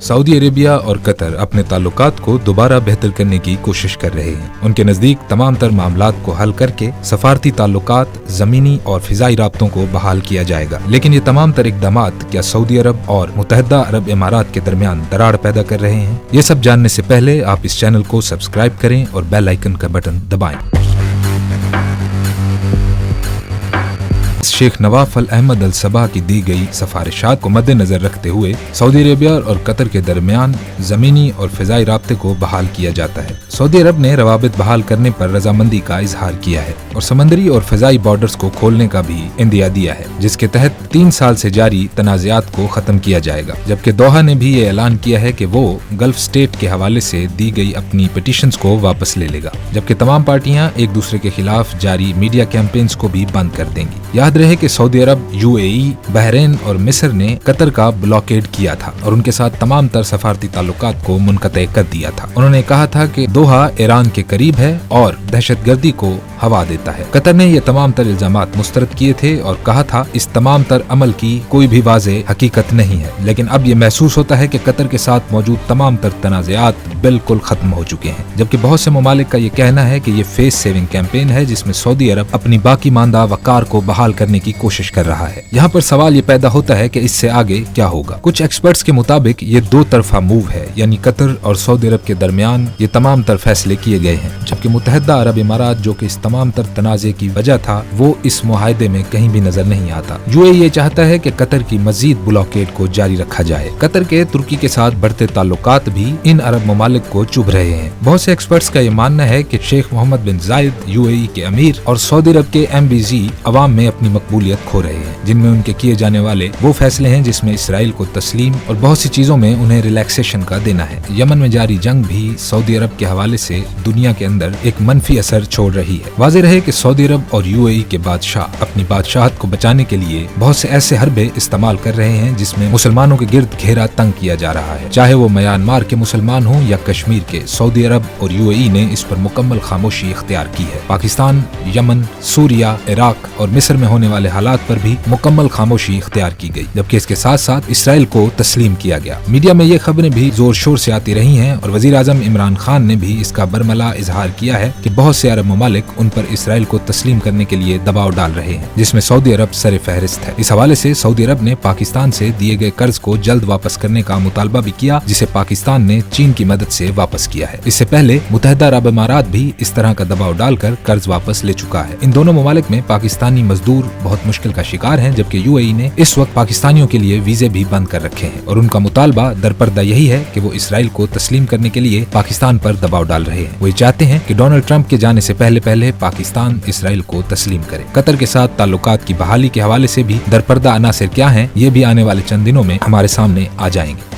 Saudi Arabia और Qatar अपने ताल्लुकात को दोबारा बेहतर करने की कोशिश कर रहे हैं। उनके नजदीक तमाम तर मामलात को हल करके सफारती ताल्लुकात, जमीनी और फिजाई राब्तों को बहाल किया जाएगा। लेकिन ये तमाम तर इक़दामात क्या सऊदी अरब और मुत्तहिदा अरब इमारात के दरमियान दरार पैदा कर रहे हैं? ये सब जानने से पहले आप इस चैनल को सब्सक्राइब करें और बेल आइकन का बटन दबाएं। शेख नवाफ अल अहमद अल सबा की दी गई सिफारिशात को मद्देनजर रखते हुए सऊदी अरेबिया और कतर के दरमियान जमीनी और फिजाई राब्ते को बहाल किया जाता है। सऊदी अरब ने रवाबित बहाल करने पर रजामंदी का इजहार किया है और समंदरी और फिजाई बॉर्डर्स को खोलने का भी इंदिया दिया है, जिसके तहत 3 साल से जारी तनाज़ात को खत्म किया जाएगा। जबकि दोहा ने भी ये ऐलान किया है कि वो गल्फ स्टेट के हवाले से दी गई अपनी पिटीशंस को वापस ले लेगा। जबकि तमाम पार्टियां एक दूसरे के खिलाफ जारी मीडिया कैंपेन्स को भी बंद कर देंगी। याद रहे कि सऊदी अरब, यूएई, बहरीन और मिस्र ने कतर का ब्लॉकेड किया था और उनके साथ तमाम तर सफारती ताल्लुकात को मुनक़ते कर दिया था। उन्होंने कहा था कि दोहा ईरान के करीब है और दहशतगर्दी को हवा देता है। कतर ने ये तमाम तर इल्जामात मुस्तरद किए थे और कहा था इस तमाम तर अमल की कोई भी वाज़ेह हकीकत नहीं है। लेकिन अब ये महसूस होता है कि कतर के साथ मौजूद तमाम तर तनाज़ात बिल्कुल खत्म हो चुके हैं। जबकि बहुत से ममालिक का ये कहना है कि ये फेस सेविंग कैंपेन है जिसमें सऊदी अरब अपनी बाकी मानदा वक़ार को बहाल करने की कोशिश कर रहा है। यहाँ पर सवाल ये पैदा होता है कि इससे आगे क्या होगा। कुछ एक्सपर्ट्स के मुताबिक ये 2 तरफा मूव है, यानी कतर और सऊदी अरब के दरमियान ये तमाम तर फैसले किए गए हैं। जबकि मुत्तहिदा अरब इमारात, जो कि इस तमाम तर तनाज़े की वजह था, वो इस मुआहदे में कहीं भी नजर नहीं आता। यूएई ये चाहता है कि कतर की मजीद ब्लॉकेड को जारी रखा जाए। कतर के तुर्की के साथ बढ़ते ताल्लुकात भी इन अरब ममालिक को चुभ रहे हैं। बहुत से एक्सपर्ट्स का ये मानना है कि शेख मोहम्मद बिन जायद, यूएई के अमीर, और सऊदी अरब के एमबीजी अवाम में अपनी मकबूलियत खो रहे हैं, जिनमें उनके किए जाने वाले वो फैसले हैं जिसमें इसराइल को तस्लीम और बहुत सी चीजों में उन्हें रिलैक्सेशन का देना है। यमन में जारी जंग भी सऊदी अरब के हवाले से दुनिया के अंदर एक मनफी असर छोड़ रही है। वाज़ेह रहे कि सऊदी अरब और यूएई के बादशाह अपनी बादशाहत को बचाने के लिए बहुत से ऐसे हरबे इस्तेमाल कर रहे हैं जिसमें मुसलमानों के गिर्द घेरा तंग किया जा रहा है। चाहे वो म्यांमार के मुसलमान हों या कश्मीर के, सऊदी अरब और यूएई ने इस पर मुकम्मल खामोशी इख्तियार की है। पाकिस्तान, यमन, सूरिया, इराक और मिस्र में होने वाले हालात पर भी मुकम्मल खामोशी इख्तियार की गई, जबकि इसके साथ साथ इसराइल को तस्लीम किया गया। मीडिया में ये खबरें भी जोर शोर से आती रही हैं और वजीर आजम इमरान खान ने भी इसका बरमला इजहार किया है कि बहुत से अरब ममालिक उन पर इसराइल को तस्लीम करने के लिए दबाव डाल रहे हैं, जिसमें सऊदी अरब सर फहरिस्त है। इस हवाले से सऊदी अरब ने पाकिस्तान से दिए गए कर्ज को जल्द वापस करने का मुतालबा भी किया, जिसे पाकिस्तान ने चीन की मदद से वापस किया है। इससे पहले मुत्तहिदा अरब इमारात भी इस तरह का दबाव डालकर कर्ज वापस ले चुका है। इन दोनों ममालिक में पाकिस्तानी मजदूर बहुत मुश्किल का शिकार हैं, जबकि यूएई ने इस वक्त पाकिस्तानियों के लिए वीजे भी बंद कर रखे हैं और उनका मुतालबा दरपर्दा यही है कि वो इसराइल को तस्लीम करने के लिए पाकिस्तान पर दबाव डाल रहे हैं। वो चाहते हैं कि डोनाल्ड ट्रंप के जाने से पहले पाकिस्तान इसराइल को तस्लीम करे। कतर के साथ ताल्लुकात की बहाली के हवाले से भी दरपर्दा अनासिर क्या हैं, ये भी आने वाले चंद दिनों में हमारे सामने आ जाएंगे।